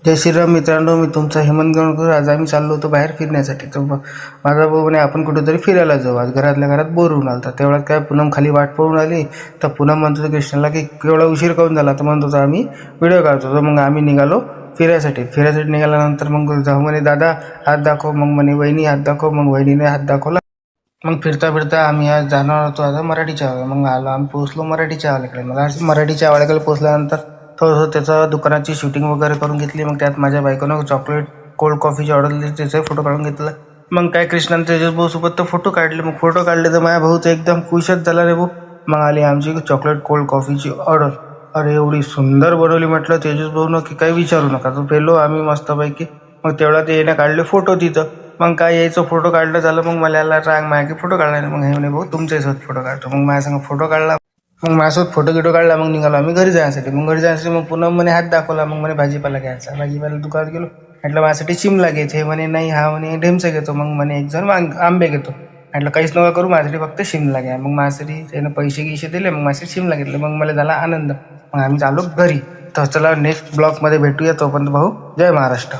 जय श्रीराम मित्रांनो, मी तुमचा हेमंत गणकर. आज आम्ही चाललो होतो बाहेर फिरण्यासाठी. तर माझा भाऊ म्हणे आपण कुठेतरी फिरायला जाऊ. आज घरातल्या घरात बोर होऊन आला. तर तेवढ्यात काय पूनम खाली वाट पाहून आली. तर पूनम म्हणत होतो कृष्णाला की एवढा उशीर काऊन झाला. तर म्हणत होतो आम्ही व्हिडिओ काढतो. तर मग आम्ही निघालो फिरायसाठी. निघाल्यानंतर मग जाऊ म्हणे दादा हात दाखव. मग म्हणे वहिनी हात दाखव. मग वहिनीने हात दाखवला. मग फिरता फिरता आम्ही आज जाणार होतो आता मराठीच्या आवाला. मग आलो आम्ही पोहोचलो मराठीच्या आवाल्याकडे. मला मराठीच्या आवाल्याकडे पोहोचल्यानंतर थोडंसं त्याचं दुकानाची शूटिंग वगैरे करून घेतली. मग त्यात माझ्या बायकोनं चॉकलेट कोल्ड कॉफीची ऑर्डर दिली, त्याचे फोटो काढून घेतला. मग काय कृष्णाने तेजस भाऊसोबत तर फोटो काढले. मग फोटो काढले तर माझ्या भाऊ तर एकदम खुशच झाला रे भाऊ. मग आली आमची चॉकलेट कोल्ड कॉफीची ऑर्डर. अरे एवढी सुंदर बनवली म्हटलं तेजस भाऊनं की काही विचारू नका. तर पेलो आम्ही मस्तपैकी. मग तेवढा ते येणं काढले फोटो तिथं. मग काय यायचं फोटो काढलं झालं. मग मला याला राग माझ्या की फोटो काढला नाही. मग हे म्हणे भाऊ तुमच्यासोबत फोटो काढतो. मग माझ्यासंग फोटो काढला. मग माझ्यासोबत फोटो काढला. मग निघालो आम्ही घरी जाण्यासाठी. मग पुन्हा म्हणे हात दाखवला. मग म्हणे भाजीपाला घ्यायचा. भाजीपाला दुकानात गेलो. म्हटलं माझ्यासाठी चिमला घ्यायचे. हे म्हणे नाही, हा म्हणे ढेमचं घेतो. मग म्हणे एक जण आंबे घेतो. म्हटलं काहीच नका करू, माझ्यासाठी फक्त शिमला घ्या. मग माझ्यासाठी त्यानं पैसे दिले. मग माझ्यासाठी शिमला घेतले. मग मला झाला आनंद. मग आम्ही चाललो घरी. तर चला नेक्स्ट ब्लॉगमध्ये भेटूया. तोपर्यंत भाऊ जय महाराष्ट्र.